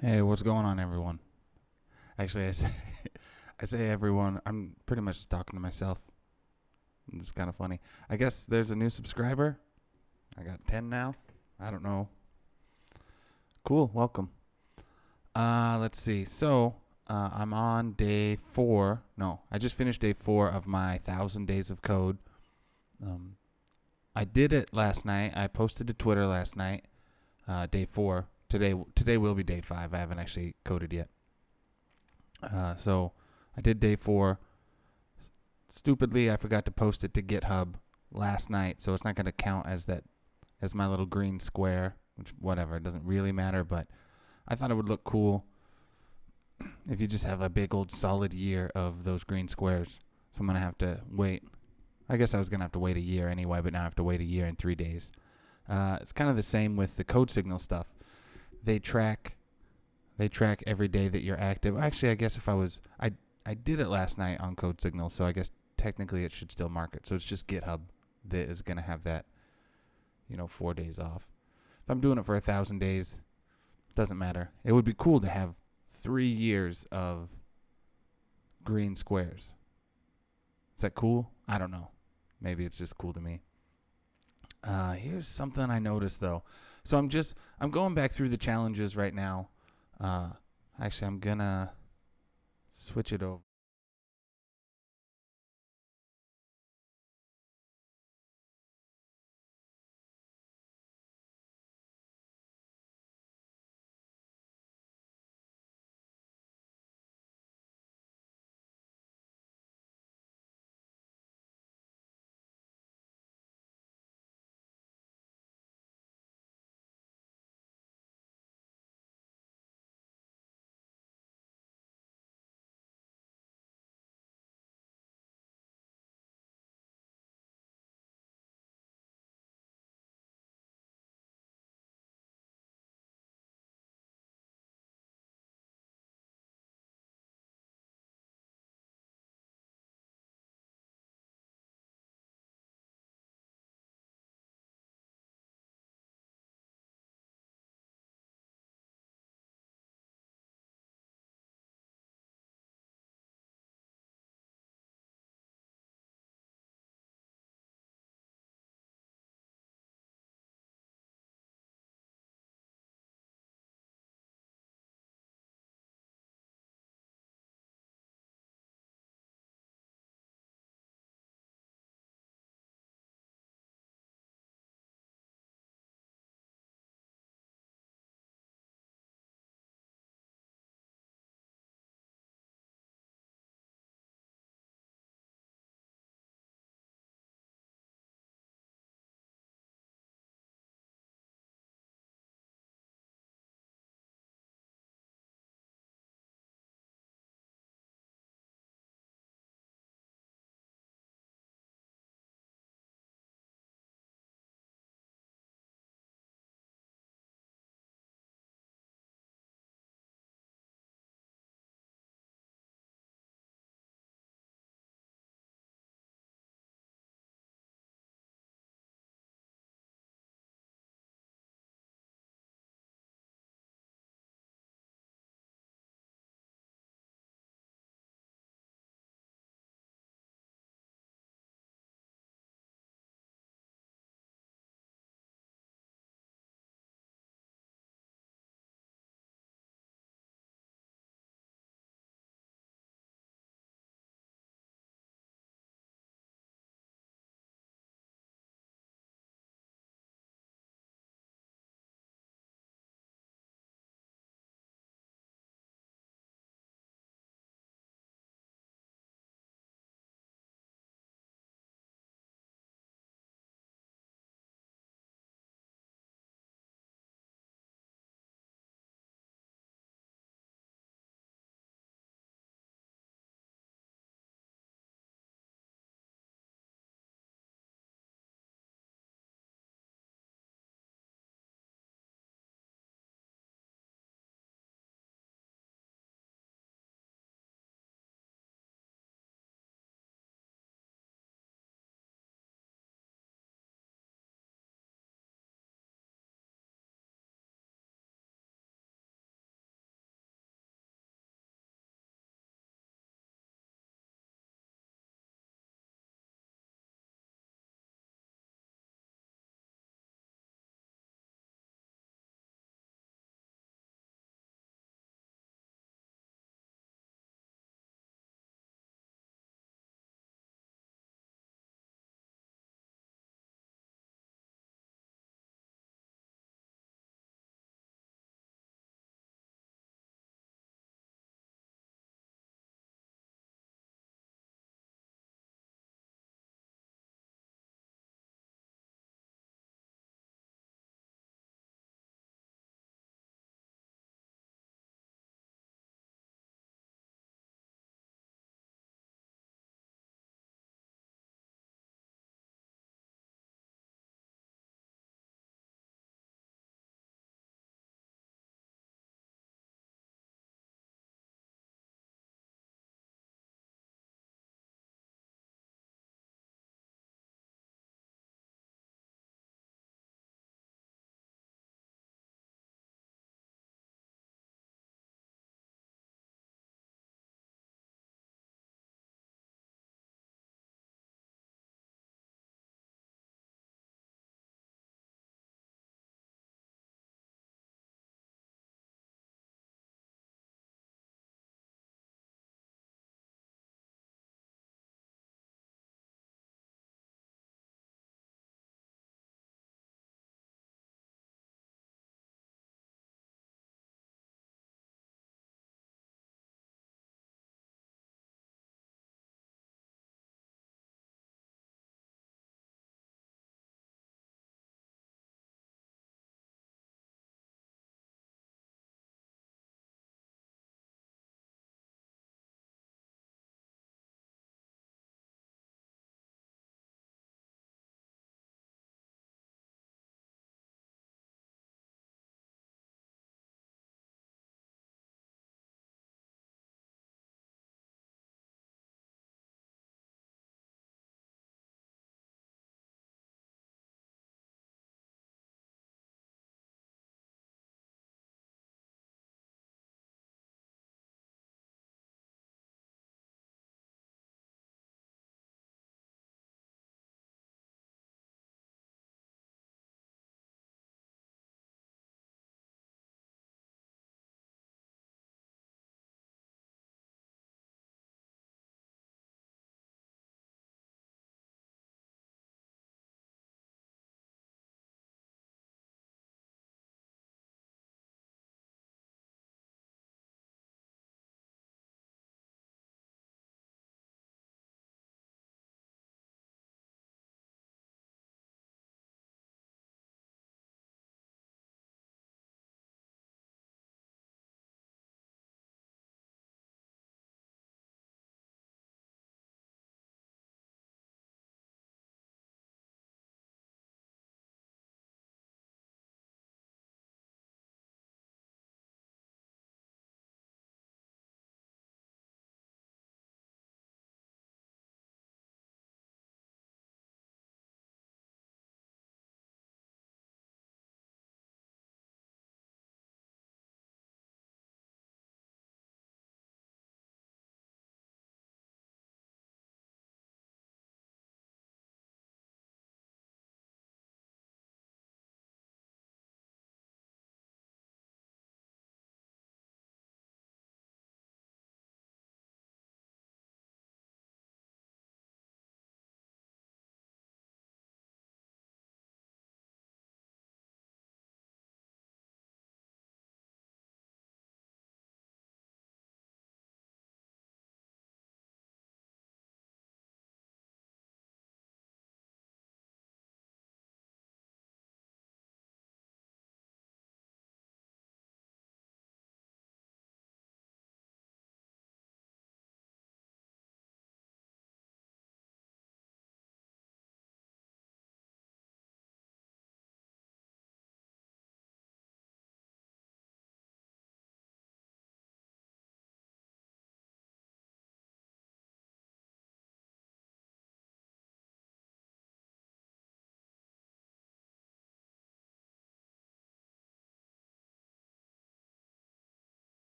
Hey, what's going on, everyone? Actually, I say everyone. I'm pretty much just talking to myself. It's kind of funny. I guess there's a new subscriber. I got 10 now. I don't know. Cool. Welcome. Let's see. I'm on day 4. No, I just finished day 4 of my 1,000 days of code. Um, I did it last night. I posted to Twitter last night. Day 4. Today will be day 5. I haven't actually coded yet. So I did day 4. Stupidly, I forgot to post it to GitHub last night, so it's not going to count as my little green square. Which whatever, it doesn't really matter. But I thought it would look cool if you just have a big old solid year of those green squares. So I'm gonna have to wait. I guess I was gonna have to wait a year anyway, but now I have to wait a year and 3 days. It's kind of the same with the code signal stuff. They track they track every day that you're active. Actually, I guess if I did it last night on Code Signal, so I guess technically it should still mark it. So it's just GitHub that is going to have that, 4 days off. If I'm doing it for 1,000 days, doesn't matter. It would be cool to have 3 years of green squares. Is that cool? I don't know. Maybe it's just cool to me. Here's something I noticed though. So I'm going back through the challenges right now. Uh, Actually, I'm gonna switch it over.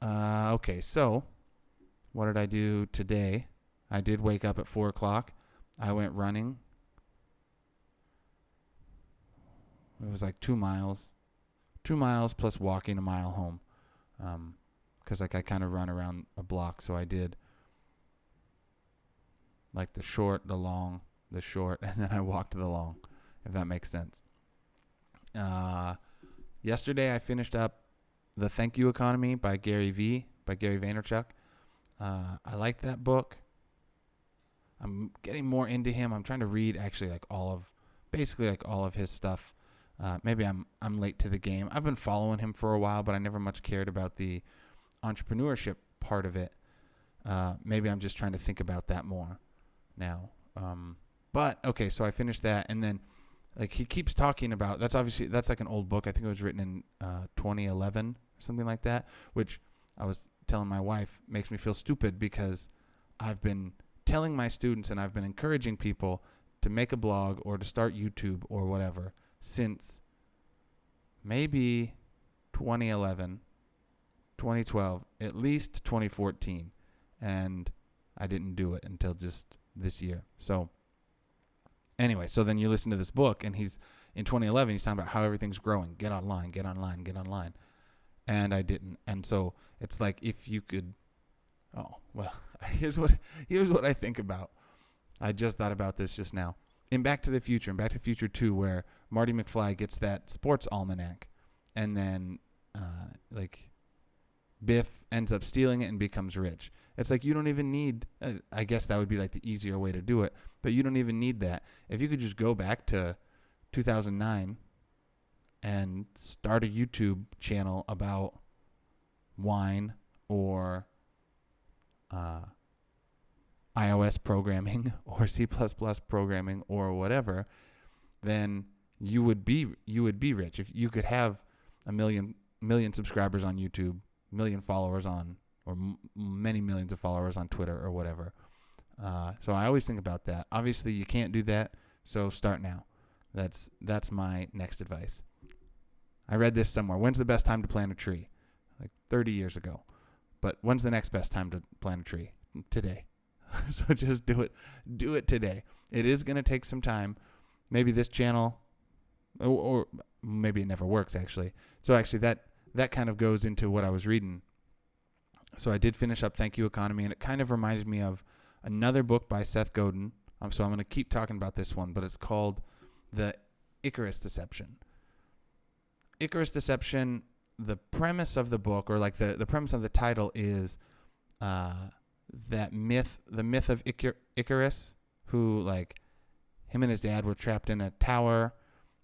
Okay, so what did I do today? I did wake up at 4 o'clock. I went running. It was like 2 miles. 2 miles plus walking a mile home. Because like I kind of run around a block, so I did like the short, the long, the short, and then I walked the long, if that makes sense. Yesterday I finished up The Thank You Economy by Gary Vaynerchuk. I liked that book. I'm getting more into him. I'm trying to read actually like all of his stuff. Maybe I'm late to the game. I've been following him for a while, but I never much cared about the entrepreneurship part of it. Maybe I'm just trying to think about that more now. But okay, so I finished that, and then like he keeps talking about that's like an old book. I think it was written in 2011 or something like that, which I was telling my wife makes me feel stupid because I've been telling my students and I've been encouraging people to make a blog or to start YouTube or whatever since maybe 2011, 2012, at least 2014. And I didn't do it until just this year. So anyway, so then you listen to this book and he's in 2011, he's talking about how everything's growing. Get online, get online, get online. And I didn't. And so it's like if you could, here's what I think about. I just thought about this just now. In Back to the Future, and Back to the Future 2, where Marty McFly gets that sports almanac, and then like Biff ends up stealing it and becomes rich. It's like you don't even need, I guess that would be like the easier way to do it, but you don't even need that. If you could just go back to 2009 and start a YouTube channel about wine or iOS programming or C++ programming or whatever, then you would be rich. If you could have a million subscribers on YouTube, million followers on, or many millions of followers on Twitter or whatever. So I always think about that. Obviously, you can't do that, so start now. That's my next advice. I read this somewhere. When's the best time to plant a tree? Like 30 years ago. But when's the next best time to plant a tree? Today. So just do it. Do it today. It is going to take some time. Maybe this channel, or maybe it never works, actually. So actually, that kind of goes into what I was reading. So I did finish up Thank You Economy, and it kind of reminded me of another book by Seth Godin. So I'm going to keep talking about this one, but it's called The Icarus Deception. Icarus Deception, the premise of the book, or like the premise of the title is that myth, the myth of Icarus, who like him and his dad were trapped in a tower,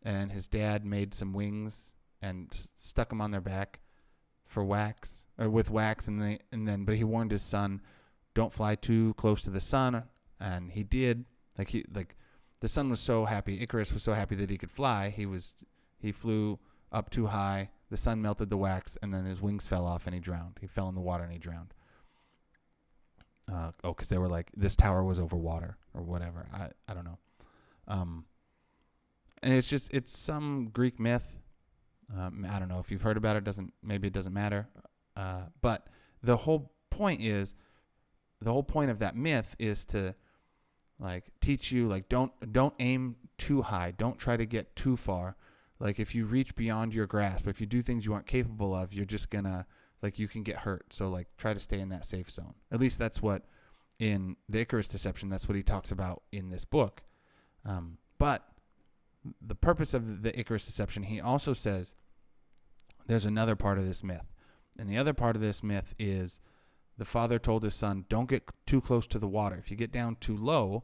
and his dad made some wings and stuck them on their back for wax, or with wax, but he warned his son, don't fly too close to the sun, and he did. The son was so happy, Icarus was so happy that he could fly. He flew up too high. The sun melted the wax, and then his wings fell off, and he drowned. He fell in the water and he drowned. Because they were like, this tower was over water or whatever. I don't know. And it's some Greek myth. I don't know if you've heard about it. Maybe it doesn't matter. But the whole point of that myth is to like teach you, like, don't aim too high. Don't try to get too far. Like if you reach beyond your grasp, if you do things you aren't capable of, you're just gonna, like, you can get hurt. So like try to stay in that safe zone. At least that's what in the Icarus Deception, that's what he talks about in this book. But the purpose of the Icarus Deception, he also says there's another part of this myth. And the other part of this myth is the father told his son, don't get too close to the water. If you get down too low,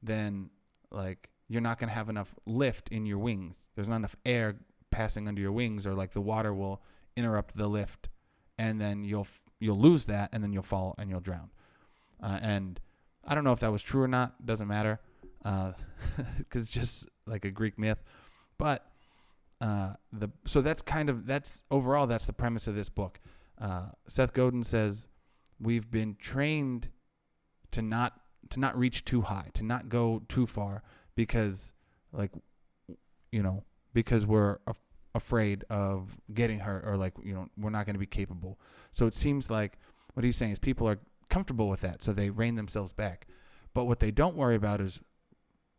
then like you're not going to have enough lift in your wings. There's not enough air passing under your wings, or like the water will interrupt the lift, and then you'll lose that, and then you'll fall and you'll drown. And I don't know if that was true or not. Doesn't matter, because it's just like a Greek myth. But so that's overall that's the premise of this book. Seth Godin says we've been trained to not reach too high, to not go too far, because we're afraid of getting hurt, or like, we're not going to be capable. So it seems like what he's saying is people are comfortable with that, so they rein themselves back. But what they don't worry about is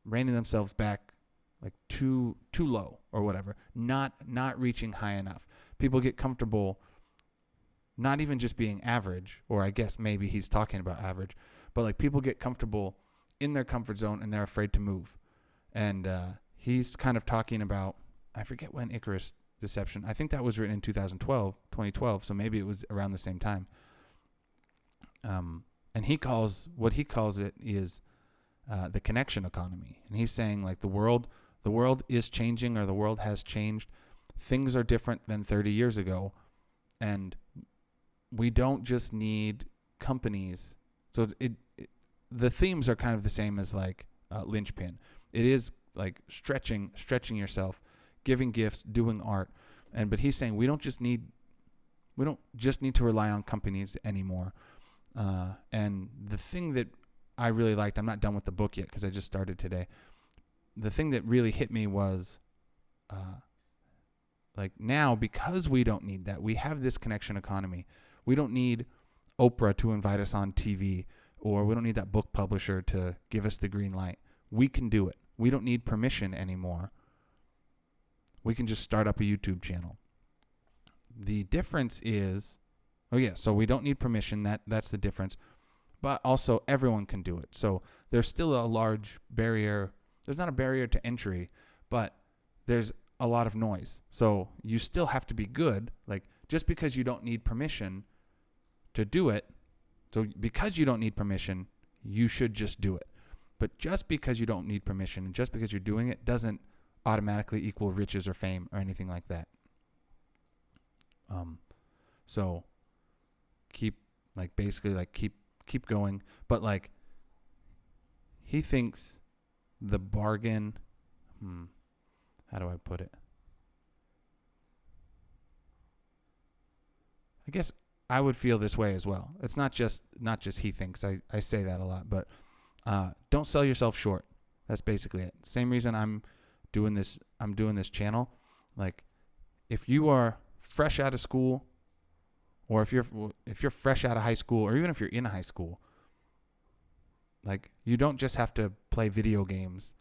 reining themselves back like too low or whatever, not reaching high enough. People get comfortable not even just being average, or I guess maybe he's talking about average, but like people get comfortable in their comfort zone and they're afraid to move. And he's kind of talking about, I forget when Icarus Deception, I think that was written in 2012, so maybe it was around the same time. And what he calls it is the connection economy. And he's saying like the world is changing, or the world has changed. Things are different than 30 years ago. And we don't just need companies. So the themes are kind of the same as like linchpin. It is like stretching yourself, giving gifts, doing art. But he's saying we don't just need to rely on companies anymore. And the thing that I really liked, I'm not done with the book yet because I just started today. The thing that really hit me was like now, because we don't need that, we have this connection economy. We don't need Oprah to invite us on TV, or we don't need that book publisher to give us the green light. We can do it. We don't need permission anymore. We can just start up a YouTube channel. The difference is, so we don't need permission. That's the difference. But also everyone can do it. So there's still a large barrier. There's not a barrier to entry, but there's a lot of noise. So you still have to be good. Like just because you don't need permission to do it, so because you don't need permission, you should just do it. But just because you don't need permission and just because you're doing it doesn't automatically equal riches or fame or anything like that. So keep going. But like he thinks the bargain, how do I put it? I guess I would feel this way as well. It's not just he thinks. I say that a lot, but don't sell yourself short. That's basically it. Same reason I'm doing this channel. Like if you are fresh out of school, or if you're fresh out of high school, or even if you're in high school, like you don't just have to play video games.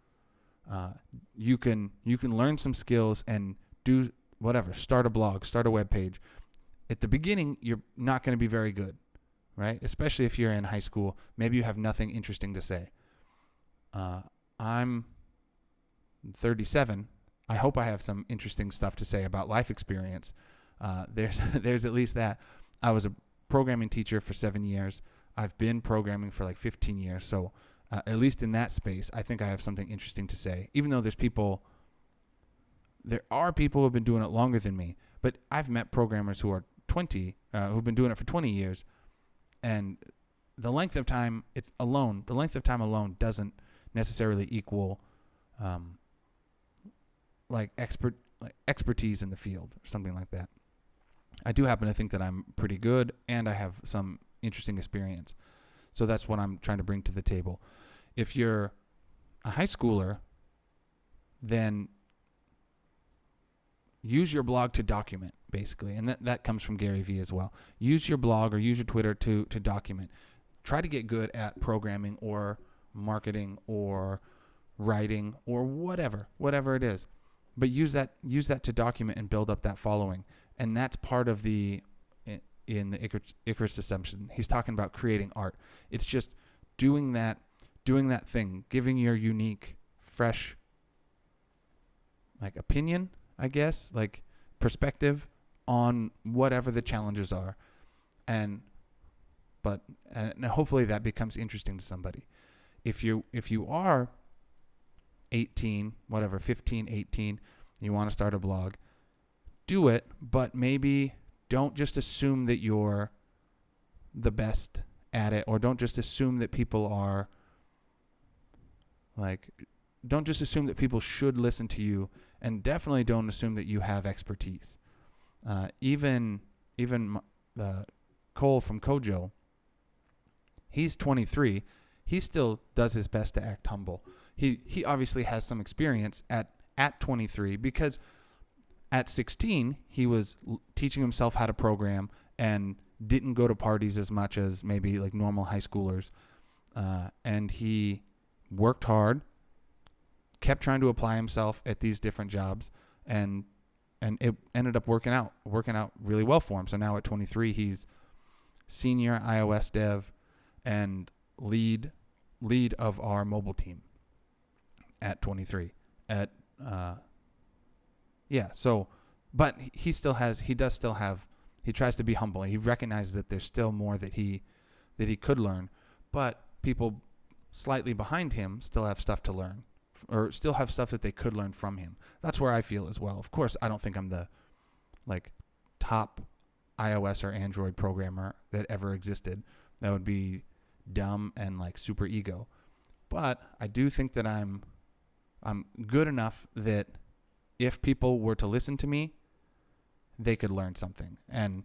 You can learn some skills and do whatever. Start a blog, start a web page. At the beginning, you're not going to be very good, right? Especially if you're in high school. Maybe you have nothing interesting to say. I'm 37. I hope I have some interesting stuff to say about life experience. There's at least that. I was a programming teacher for 7 years. I've been programming for like 15 years. So at least in that space, I think I have something interesting to say. Even though there are people who have been doing it longer than me. But I've met programmers who are 20, who've been doing it for 20 years. And the length of time alone doesn't necessarily equal expertise in the field or something like that. I do happen to think that I'm pretty good and I have some interesting experience. So that's what I'm trying to bring to the table. If you're a high schooler, then use your blog to document, basically. And that comes from Gary Vee as well. Use your blog or use your Twitter to document. Try to get good at programming or marketing or writing or whatever it is. But use that to document and build up that following. And that's part of in the Icarus Deception. He's talking about creating art. It's just doing that thing, giving your unique, fresh, like opinion, I guess, like perspective on whatever the challenges are. And hopefully that becomes interesting to somebody. If you are 18, 15, 18, you want to start a blog, do it, but maybe don't just assume that you're the best at it, or don't just assume that people are don't just assume that people should listen to you, and definitely don't assume that you have expertise. Even Cole from Kojo, he's 23. He still does his best to act humble. He obviously has some experience at 23, because At 16, he was teaching himself how to program and didn't go to parties as much as maybe like normal high schoolers. And he worked hard, kept trying to apply himself at these different jobs, and it ended up working out really well for him. So now at 23, he's senior iOS dev and lead of our mobile team at 23. But he tries to be humble. He recognizes that there's still more that he could learn, but people slightly behind him still have stuff to learn, or still have stuff that they could learn from him. That's where I feel as well. Of course, I don't think I'm the top iOS or Android programmer that ever existed. That would be dumb and super ego. But I do think that I'm good enough that if people were to listen to me, they could learn something. And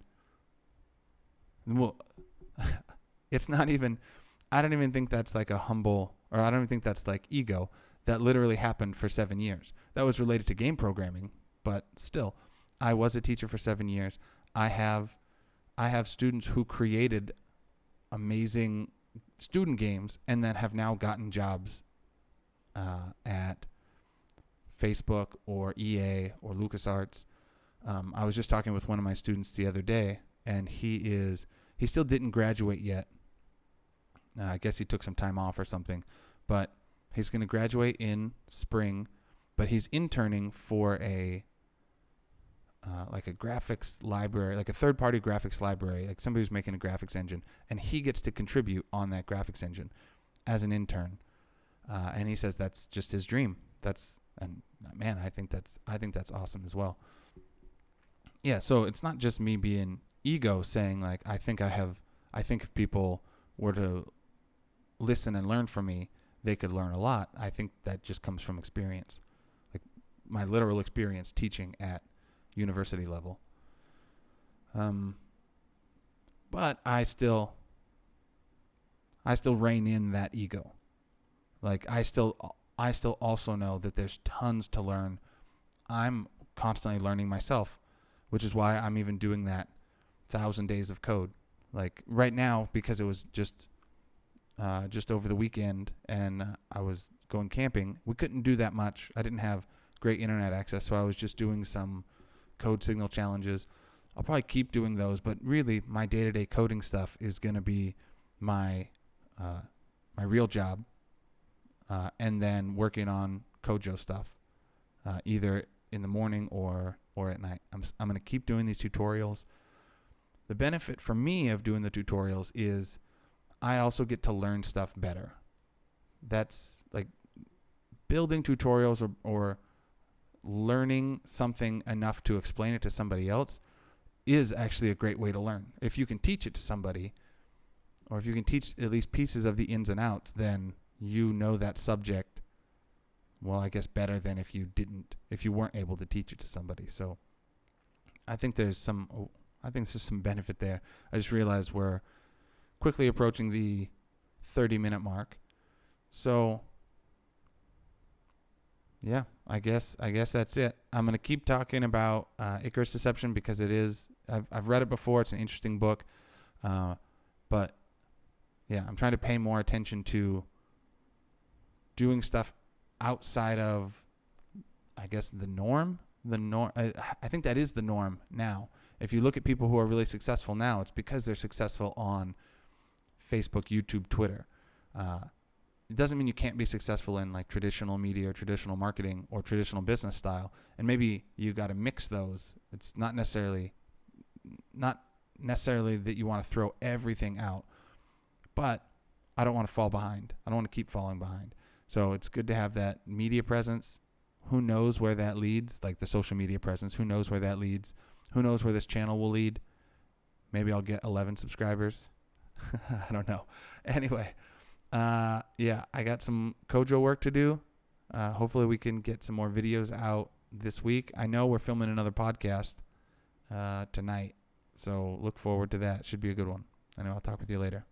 it's not even, I don't even think that's a humble, or I don't even think that's ego. That literally happened for 7 years. That was related to game programming, but still, I was a teacher for 7 years. I have students who created amazing student games and then have now gotten jobs at Facebook or EA or LucasArts. I was just talking with one of my students the other day, and he still didn't graduate yet. I guess he took some time off or something, but he's going to graduate in spring, but he's interning for a graphics library, a third-party graphics library, somebody who's making a graphics engine, and he gets to contribute on that graphics engine as an intern. And he says that's just his dream. And man, I think that's awesome as well. Yeah, so it's not just me being ego saying I think if people were to listen and learn from me, they could learn a lot. I think that just comes from experience, my literal experience teaching at university level. But I still rein in that ego. I still also know that there's tons to learn. I'm constantly learning myself, which is why I'm even doing that 1,000 days of code. Right now, because it was just over the weekend and I was going camping, we couldn't do that much. I didn't have great internet access, so I was just doing some code signal challenges. I'll probably keep doing those, but really my day-to-day coding stuff is going to be my real job, and then working on Kojo stuff, either in the morning or at night. I'm going to keep doing these tutorials. The benefit for me of doing the tutorials is I also get to learn stuff better. That's building tutorials or learning something enough to explain it to somebody else is actually a great way to learn. If you can teach it to somebody, or if you can teach at least pieces of the ins and outs, then you know that subject, well, I guess better than if you weren't able to teach it to somebody. So I think there's some benefit there. I just realized we're quickly approaching the 30-minute mark. So yeah, I guess that's it. I'm going to keep talking about Icarus Deception because it is, I've read it before. It's an interesting book. But yeah, I'm trying to pay more attention to doing stuff outside of, I guess, the norm. I think that is the norm now. If you look at people who are really successful now, it's because they're successful on Facebook, YouTube, Twitter. It doesn't mean you can't be successful in traditional media or traditional marketing or traditional business style. And maybe you got to mix those. It's not necessarily that you want to throw everything out, but I don't want to fall behind. I don't want to keep falling behind. So it's good to have that media presence. Who knows where that leads? The social media presence. Who knows where that leads? Who knows where this channel will lead? Maybe I'll get 11 subscribers. I don't know. Anyway, yeah, I got some Kojo work to do. Hopefully we can get some more videos out this week. I know we're filming another podcast tonight, so look forward to that. Should be a good one. I know. I'll talk with you later.